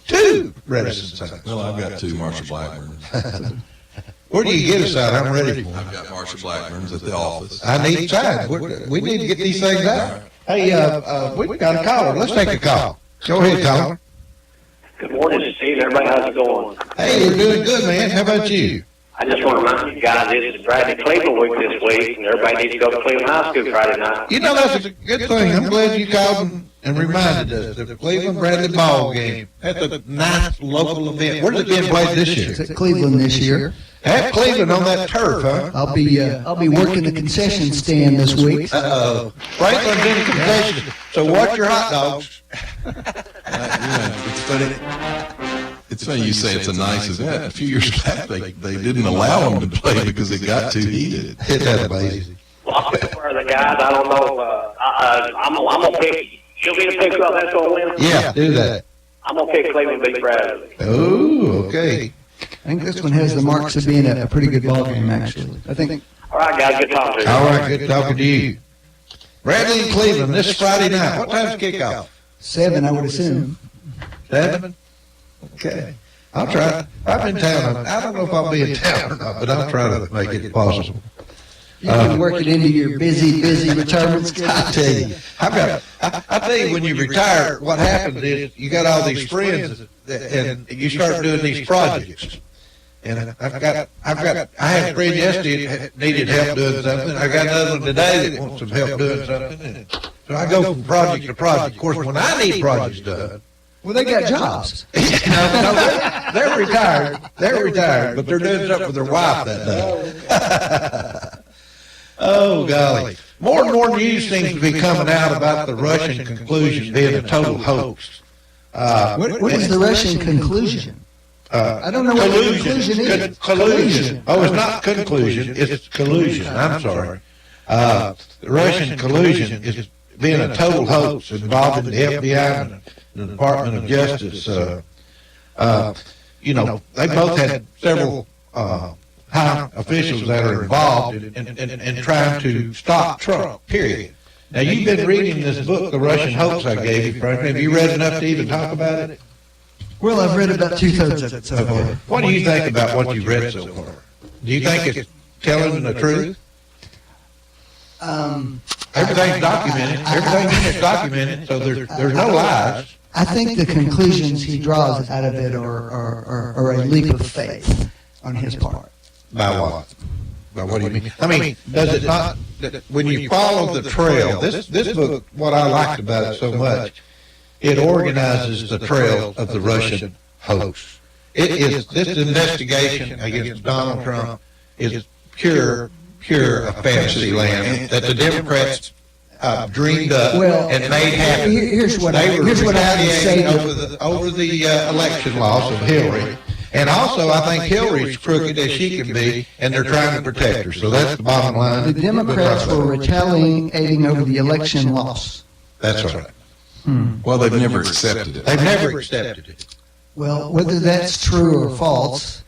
Two Bredesen signs. Well, I've got two Marshall Blackburns. Where do you get a sign? I'm ready for I've got Marshall Blackburns at the office. I need signs. We need to get these things out. Hey, we've got a caller. Let's take a call. Go ahead, caller. Good morning, Steve. Everybody, how's it going? Hey, we're doing good, man. How about you? I just want to remind you guys, this is Bradley Cleveland week this week, and everybody needs to go to Cleveland High School Friday night. You know, that's a good thing. I'm glad you called and reminded us. The Cleveland Bradley ball game. That's a nice local event. Where's it being played this year? It's at Cleveland this year. At Cleveland on that turf, huh? I'll be working the concession stand this week. Uh-oh. Franklin's in the concession, so watch your hot dogs. It's funny. It's funny you say it's a nice event. A few years back, they didn't allow them to play because it got too heated. It's amazing. Well, I'll pick for the guys. I don't know. I'm going to pick. You'll be the pick up. That's going to win? Yeah, do that. I'm going to pick Cleveland beat Bradley. Oh, okay. I think this one has the marks of being a pretty good ball game, actually. I think. All right, guys. Good talking to you. All right, good talking to you. Bradley and Cleveland this Friday night. What time's kickoff? 7, I would assume. 7? Okay. I'll try. I'm in town. I don't know if I'll be in town or not, but I'll try to make it possible. You can work it into your busy retirement schedule. I tell you, I tell you, when you retire, what happens is you got all these friends, and you start doing these projects. And I had a friend yesterday that needed help doing something. I got another one today that wants some help doing something. And so I go from project to project. Of course, when I need projects done. Well, they got jobs. No, they're retired. They're retired, but they're doing something with their wife that day. Oh, golly. More and more news seems to be coming out about the Russian conclusion being a total hoax. What is the Russian conclusion? I don't know what conclusion is. Collusion. Oh, it's not conclusion. It's collusion. I'm sorry. The Russian collusion is being a total hoax involving the FBI and the Department of Justice. You know, they both had several high officials that are involved in trying to stop Trump, period. Now, you've been reading this book, The Russian Hoax, I gave you, Franklin. Have you read enough to even talk about it? Well, I've read about 2/3 of it so far. What do you think about what you've read so far? Do you think it's telling the truth? Everything's documented. Everything in it's documented, so there's no lies. I think the conclusions he draws out of it are a leap of faith on his part. By what? By what do you mean? I mean, does it not, when you follow the trail, this book, what I liked about it so much, it organizes the trail of the Russian hoax. It is, this investigation against Donald Trump is pure a fantasy land that the Democrats dreamed up and made happen. Here's what they were retaliating over the election loss of Hillary. And also, I think Hillary's crooked as she can be, and they're trying to protect her. So that's the bottom line. The Democrats were retaliating over the election loss. That's right. Well, they've never accepted it. They've never accepted it. Well, whether that's true or false,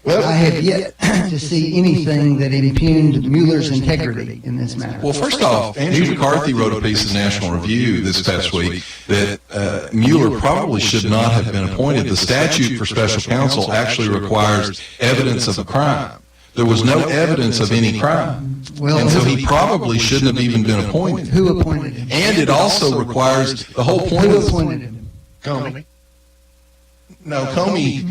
Well, I have yet to see anything that impugned Mueller's integrity in this matter. Well, first off, Andrew McCarthy wrote a piece in National Review this past week that Mueller probably should not have been appointed. The statute for special counsel actually requires evidence of a crime. There was no evidence of any crime. And so he probably shouldn't have even been appointed. Who appointed him? And it also requires the whole point Who of appointed him? Comey. No, Comey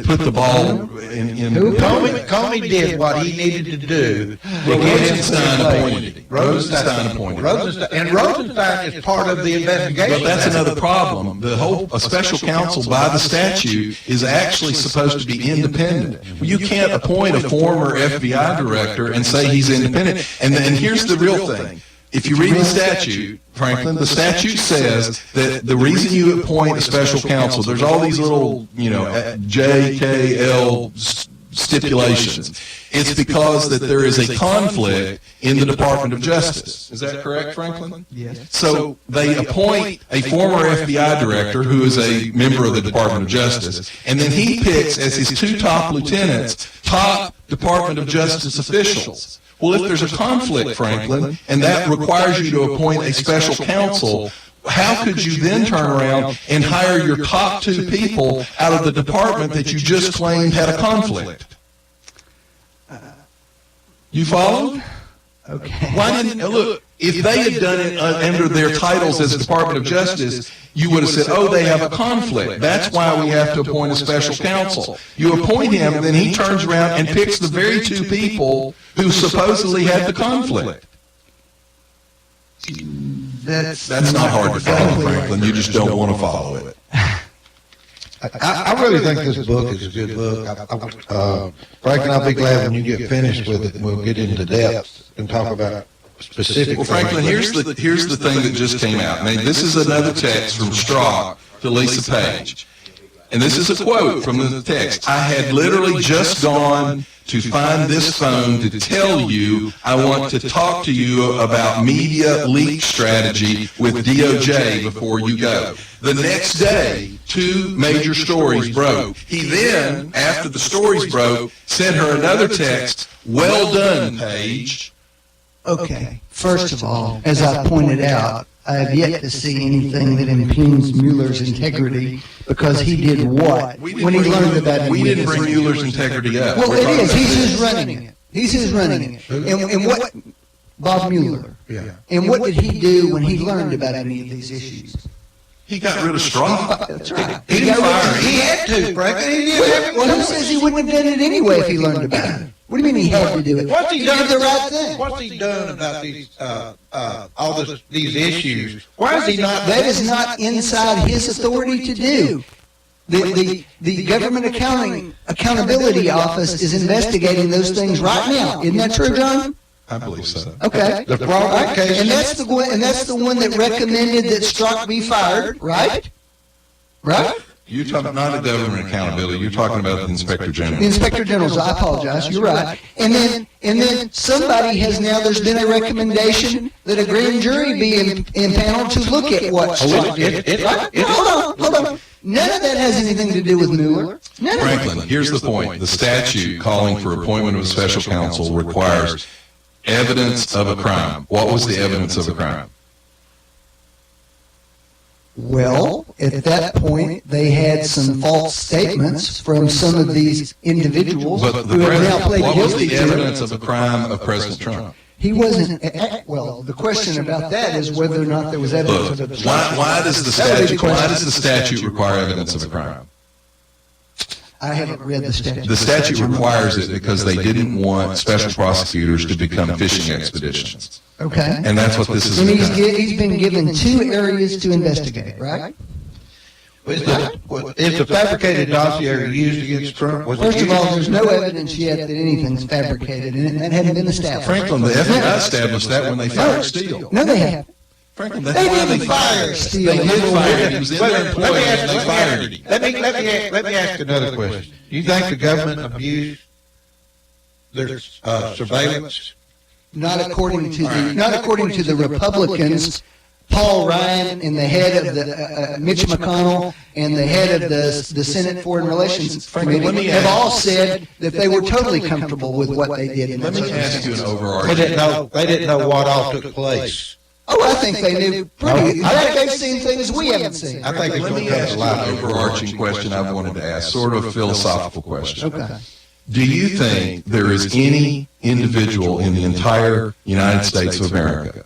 put the ball in. Comey did what he needed to do. Rosenstein appointed him. Rosenstein appointed him. And Rosenstein is part of the investigation. But that's another problem. A special counsel by the statute is actually supposed to be independent. You can't appoint a former FBI director and say he's independent. And then here's the real thing. If you read the statute, Franklin, the statute says that the reason you appoint a special counsel, there's all these little, J, K, L stipulations. It's because that there is a conflict in the Department of Justice. Is that correct, Franklin? Yes. So they appoint a former FBI director who is a member of the Department of Justice, and then he picks as his two top lieutenants, top Department of Justice officials. Well, if there's a conflict, Franklin, and that requires you to appoint a special counsel, how could you then turn around and hire your top two people out of the department that you just claimed had a conflict? You follow? Okay. Why didn't, look, if they had done it under their titles as Department of Justice, you would have said, oh, they have a conflict. That's why we have to appoint a special counsel. You appoint him, and then he turns around and picks the very two people who supposedly had the conflict. That's not hard to follow, Franklin. You just don't want to follow it. I really think this book is a good book. Franklin, I'll be glad when you get finished with it, and we'll get into depth and talk about specific. Well, Franklin, here's the thing that just came out. Now, this is another text from Strzok to Lisa Page. And this is a quote from the text. I had literally just gone to find this phone to tell you I want to talk to you about media leak strategy with DOJ before you go. The next day, 2 major stories broke. He then, after the stories broke, sent her another text, well done, Paige. Okay. First of all, as I pointed out, I have yet to see anything that impugns Mueller's integrity because he did what when he learned about it. We didn't bring Mueller's integrity up. Well, it is. He's who's running it. He's who's running it. And what, Bob Mueller. Yeah. And what did he do when he learned about any of these issues? He got rid of Strzok. That's right. He didn't fire him. He had to, Franklin. Well, who says he wouldn't have done it anyway if he learned about it? What do you mean he had to do it? What's he done? The right thing. What's he done about these these issues? Why is he not? That is not inside his authority to do. The Government Accountability Office is investigating those things right now. Isn't that true, John? I believe so. Okay. The fraud case. And that's the one that recommended that Strzok be fired, right? Right? You're talking not a government accountability. You're talking about the Inspector General. The Inspector General's. I apologize. You're right. And then somebody has now. There's been a recommendation that a grand jury be impaneled to look at what. Hold on. None of that has anything to do with Mueller. Franklin, here's the point. The statute calling for appointment of a special counsel requires evidence of a crime. What was the evidence of a crime? Well, at that point, they had some false statements from some of these individuals who have now played what was guilty the to evidence it. of a crime of President Trump? He wasn't. Well, the question about that is whether or not there was evidence of a crime. Why does the statute require evidence of a crime? I haven't read the statute. The statute requires it because they didn't want special prosecutors to become fishing expeditions. Okay. And that's what this is And about. he's been given 2 areas to investigate, right? Is the fabricated dossier used against Trump? First of all, there's no evidence yet that anything's fabricated, and that hadn't been established. Franklin, the FBI established that when they fired Steele. No, they haven't. Franklin, They didn't fire Steele. They did fire him. He was in their employment and they fired him. Let me ask another question. Do you think the government abused their surveillance? Not according to the Republicans' Paul Ryan and the head of the Mitch McConnell and the head of the Senate Foreign Relations Committee have all said that they were totally comfortable with what they did. Let me ask you an overarching. They didn't know what all took place. Oh, I think they knew pretty. They've seen things we haven't seen. I think Let me ask you an overarching question I've wanted to ask, sort of a philosophical question. Okay. Do you think there is any individual in the entire United States of America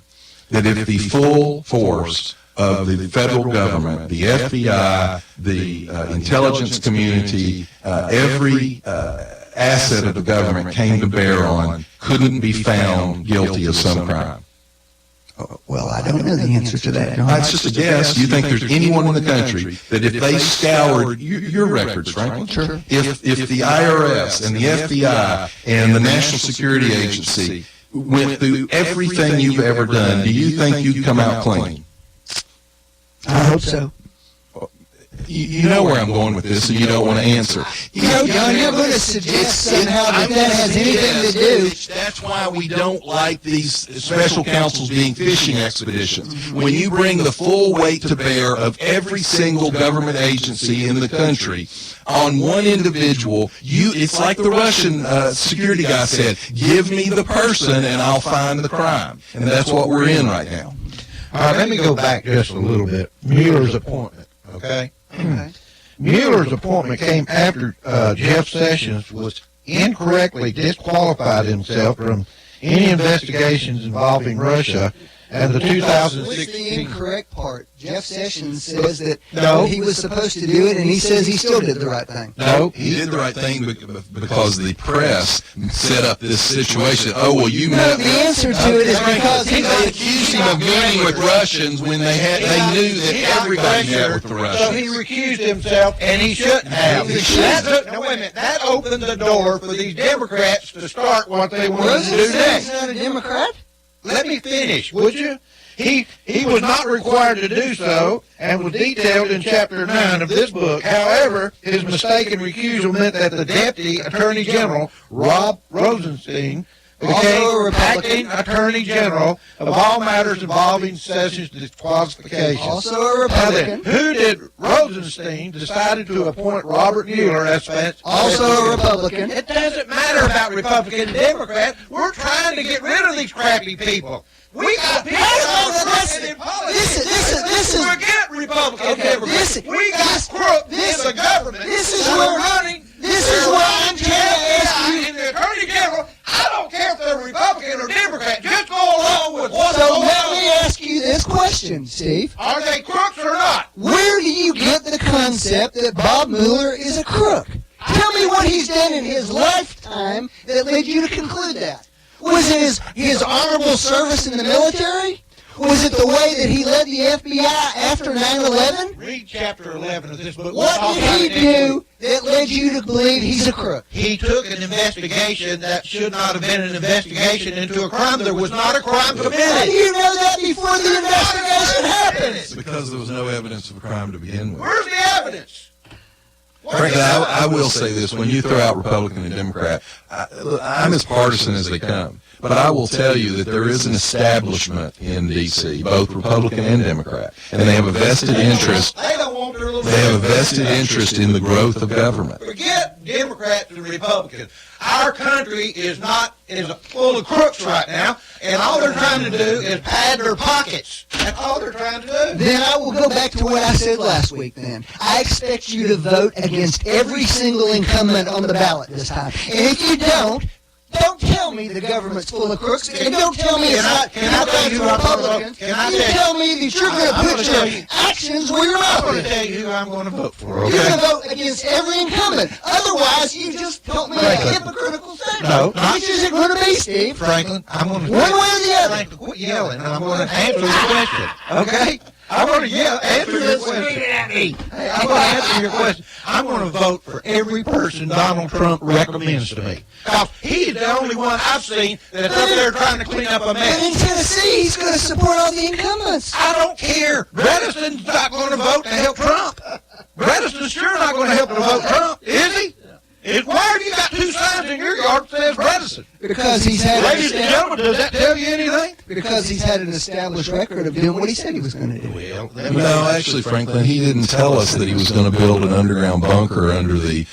that if the full force of the federal government, the FBI, the intelligence community, every asset of the government came to bear on, couldn't be found guilty of some crime? Well, I don't know the answer to that. That's just a guess. You think there's anyone in the country that if they scoured your records, Franklin, Sure. if the IRS and the FBI and the National Security Agency went through everything you've ever done, do you think you'd come out clean? I hope so. You know where I'm going with this, and you don't want to answer. You know, John, you're going to suggest somehow that has anything to do. That's why we don't like these special counsels being fishing expeditions. When you bring the full weight to bear of every single government agency in the country on one individual, it's like the Russian security guy said, give me the person and I'll find the crime. And that's what we're in right now. All right, let me go back just a little bit. Mueller's appointment, okay? Mueller's appointment came after Jeff Sessions was incorrectly disqualified himself from any investigations involving Russia and the 2016. What's the incorrect part? Jeff Sessions says that he was supposed to do it, and he says he still did the right thing. No, he did the right thing because the press set up this situation. Oh, well, you know. The answer to it is because they accused him of meeting with Russians when they knew that everybody met with the Russians. So he recused himself, and he shouldn't have. Now, wait a minute. That opened the door for these Democrats to start what they wanted to do next. He's not a Democrat? Let me finish, would you? He was not required to do so and was detailed in Chapter 9 of this book. However, his mistaken recusal meant that the Deputy Attorney General, Rob Rosenstein, became acting Attorney General of all matters involving Sessions' disqualification. Also a Republican. Who did Rosenstein decided to appoint Robert Mueller as also a Republican. It doesn't matter about Republican and Democrat. We're trying to get rid of these crappy people. We got people in politics. Forget Republican and Democrat. We got crooks in the government. This is where I'm trying to ask you. In the Attorney General, I don't care if they're Republican or Democrat. Just go along with what's So going on. let me ask you this question, Steve. Are they crooks or not? Where do you get the concept that Bob Mueller is a crook? Tell me what he's done in his lifetime that led you to conclude that. Was it his honorable service in the military? Was it the way that he led the FBI after 9/11? Read Chapter 11 of this book. What did he do that led you to believe he's a crook? He took an investigation that should not have been an investigation into a crime. There was not a crime committed. How do you know that before the investigation happened? Because there was no evidence of a crime to begin with. Where's the evidence? Frankly, I will say this. When you throw out Republican and Democrat, I'm as partisan as they come. But I will tell you that there is an establishment in D.C., both Republican and Democrat, and they have a vested interest. They don't want their little. They have a vested interest in the growth of government. Forget Democrats and Republicans. Our country is full of crooks right now, and all they're trying to do is pad their pockets. That's all they're trying to do. Then I will go back to what I said last week then. I expect you to vote against every single incumbent on the ballot this time. And if you don't tell me the government's full of crooks, and don't tell me it's not Democrats or Republicans. You tell me that you're going to put your actions where your mouth is. I'm going to tell you who I'm going to vote for, okay? You're going to vote against every incumbent. Otherwise, you just told me a hypocritical statement. No. Which is it going to be, Steve? Franklin, I'm going to... One way or the other. Franklin, quit yelling, and I'm going to answer your question, okay? I'm going to answer your question. Hey, I'm going to answer your question. I'm going to vote for every person Donald Trump recommends to me. Because he's the only one I've seen that's up there trying to clean up a mess. But in Tennessee, he's going to support all the incumbents. I don't care. Bredesen's not going to vote to help Trump. Bredesen's sure not going to help to vote Trump, is he? Why have you got two signs in your yard that says Bredesen? citizen. Because he's had Ladies and gentlemen, does that tell you anything? Because he's had an established record of doing what he said he was going to do. Well, No, actually, Franklin, he didn't tell us that he was going to build an underground bunker under the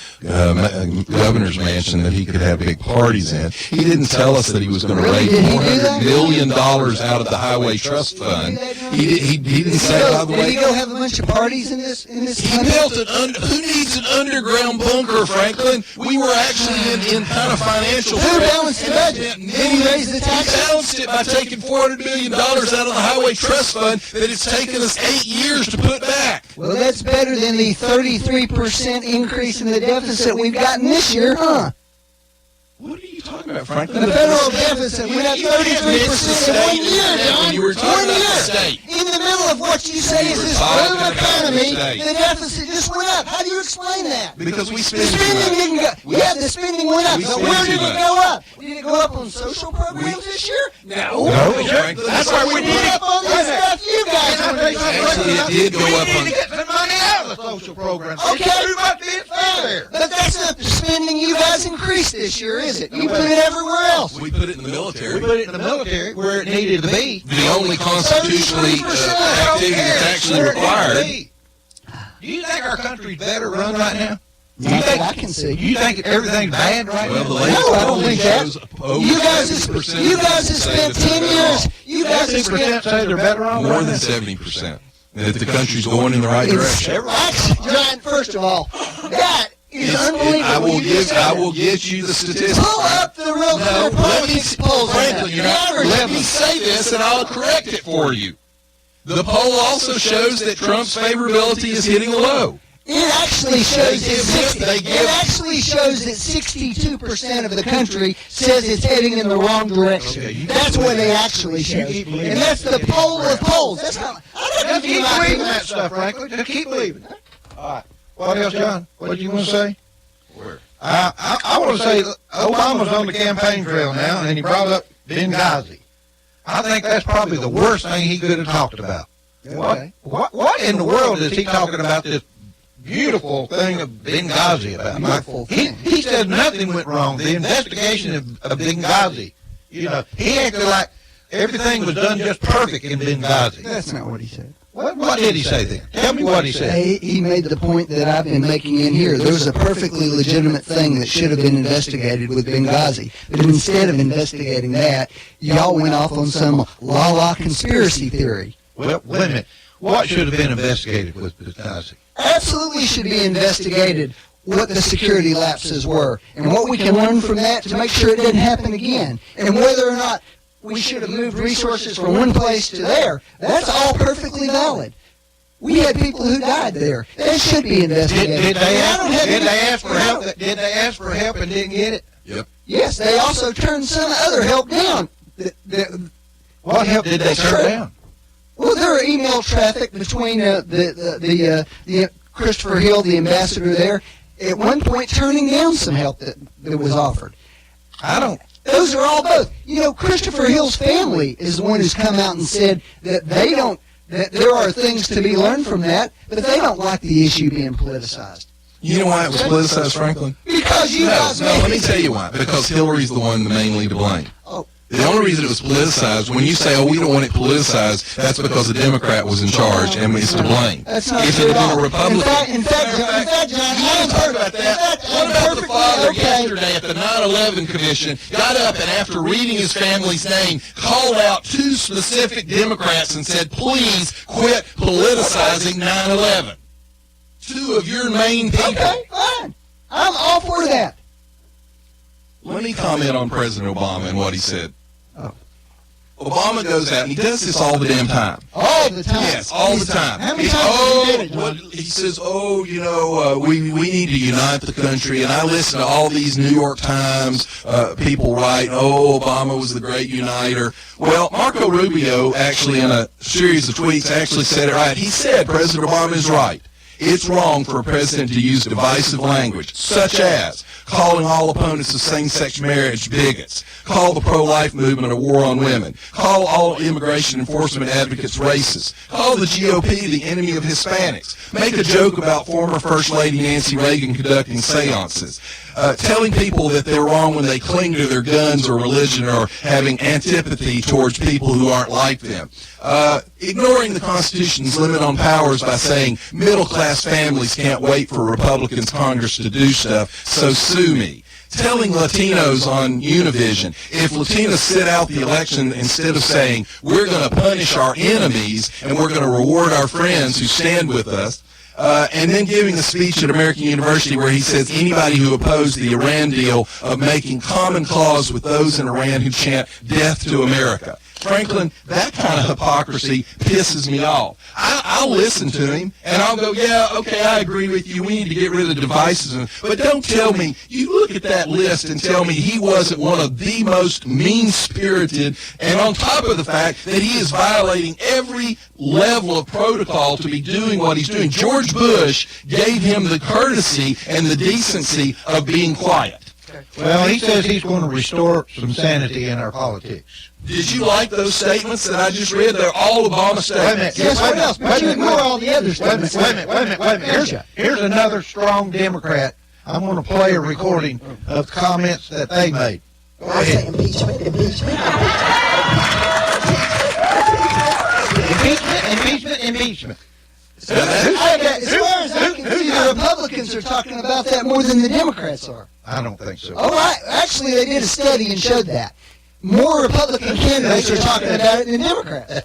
governor's mansion that he could have big parties in. He didn't tell us that he was going to raise $400 million out of the Highway Trust Fund. He didn't say, by the Did way. he go have a bunch of parties in this? He built who needs an underground bunker, Franklin? We were actually in kind of financial. Who balanced the budget? Did he raise the He taxes? balanced it by taking $400 million out of the Highway Trust Fund that it's taken us 8 years to put back. Well, that's better than the 33% increase in the deficit we've gotten this year, huh? What are you talking about, Franklin? The federal deficit went up 33% in 1 year, John. You were talking 1 about year. the state. In the middle of what you say is this boom economy, the deficit just went up. How do you explain that? Because we The spend too spending much. didn't go. Yeah, the spending went up. We But spend where too did it much. go up? Did it go up on social programs this year? No. No, Franklin, That's why we It need went up on the stuff you guys are doing. Actually, it did go up We on. need to get some money out of the social programs. Okay. It's too much being fair. But that's not the spending you guys increased this year, is it? You put it everywhere else. We put it in the military. We put it in the military where it needed to be. The only constitutionally activity that's actually required. Do you think our country's better run right now? Not that I can see. You think everything's bad right Well, now? the latest No, I don't polling think that. shows over You guys 70% have, you guys have spent 10 years. You guys have 70% spent. say they're better off. more than 70%. That the country's going in the right direction. Actually, John, first of all, that is unbelievable. I will get you the statistics. Pull up the real clear politics polls. Franklin, you're not. Let me say this, and I'll correct it for you. The poll also shows that Trump's favorability is hitting a low. It actually shows They give- it actually shows that 62% of the country says it's heading in the wrong direction. That's what they actually show, and that's the poll of polls. That's how. I don't Just give you keep my believing opinion. that stuff, Franklin. Just keep believing it. All right. What else, John? What did you want to say? Where? I want to say Obama's on the campaign trail now, and he brought up Benghazi. I think that's probably the worst thing he could have talked about. Okay. What in the world is he talking about this beautiful thing of Benghazi about? Beautiful thing. He said nothing went wrong. The investigation of Benghazi, you know, he acted like everything was done just perfect in Benghazi. That's not what he said. What did he say then? Tell me what he said. He made the point that I've been making in here. There was a perfectly legitimate thing that should have been investigated with Benghazi. But instead of investigating that, y'all went off on some la-la conspiracy theory. Well, wait a minute. What should have been investigated with Benghazi? Absolutely should be investigated what the security lapses were and what we can learn from that to make sure it doesn't happen again. And whether or not we should have moved resources from one place to there, that's all perfectly valid. We had people who died there. That should be investigated. Did they And I don't have any- ask for help? Did they ask for help and didn't get it? Yep. Yes, they also turned some other help down. What help did they turn down? Well, there are email traffic between the Christopher Hill, the ambassador there, at one point turning down some help that was offered. Those are all both. You know, Christopher Hill's family is the one who's come out and said that that there are things to be learned from that, but they don't like the issue being politicized. You know why it was politicized, Franklin? Because you guys No, made let me it. tell you why. Because Hillary's the one mainly to blame. Oh. The only reason it was politicized, when you say, oh, we don't want it politicized, that's because a Democrat was in charge and it's to blame. That's not If true it at had all. been a Republican. In fact, John, You talk about that. What about the father yesterday at the 9/11 Commission got up and after reading his family's name, called out two specific Democrats and said, please quit politicizing 9/11. Two of your main people. Okay, fine. I'm all for that. Let me comment on President Obama and what he said. Obama goes out and he does this all the damn time. All the time. Yes, all the time. How many times have you did it, John? He says, we need to unite the country. And I listen to all these New York Times people write, Obama was the great uniter. Well, Marco Rubio actually in a series of tweets actually said it right. He said President Obama is right. It's wrong for a president to use divisive language, such as calling all opponents of same-sex marriage bigots, call the pro-life movement a war on women, call all immigration enforcement advocates racist, call the GOP the enemy of Hispanics, make a joke about former First Lady Nancy Reagan conducting seances, telling people that they're wrong when they cling to their guns or religion or having antipathy towards people who aren't like them. Ignoring the Constitution's limit on powers by saying middle-class families can't wait for Republicans Congress to do stuff, so sue me. Telling Latinos on Univision, if Latinos sit out the election, instead of saying, we're going to punish our enemies and we're going to reward our friends who stand with us, and then giving a speech at American University where he says anybody who opposed the Iran deal of making common cause with those in Iran who chant death to America. Franklin, that kind of hypocrisy pisses me off. I'll listen to him, and I'll go, yeah, okay, I agree with you. We need to get rid of the devices. But don't tell me, you look at that list and tell me he wasn't one of the most mean-spirited, and on top of the fact that he is violating every level of protocol to be doing what he's doing. George Bush gave him the courtesy and the decency of being quiet. Well, he says he's going to restore some sanity in our politics. Did you like those statements that I just read? They're all Obama statements. Yes, what else? But you ignore all the other statements. Wait a minute. Here's another strong Democrat. I'm going to play a recording of comments that they made. Go ahead. Impeachment. As far as I can see, the Republicans are talking about that more than the Democrats are. I don't think so. Oh, actually, they did a study and showed that. More Republican candidates are talking about it than Democrats.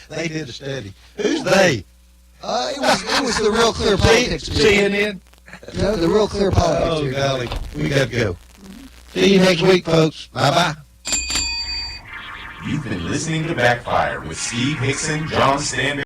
They did a study. Who's they? It was the Real Clear Politics. CNN? No, the Real Clear Politics. Oh, golly. We got to go. See you next week, folks. Bye-bye. You've been listening to Backfire with Steve Hickson, John Stanley.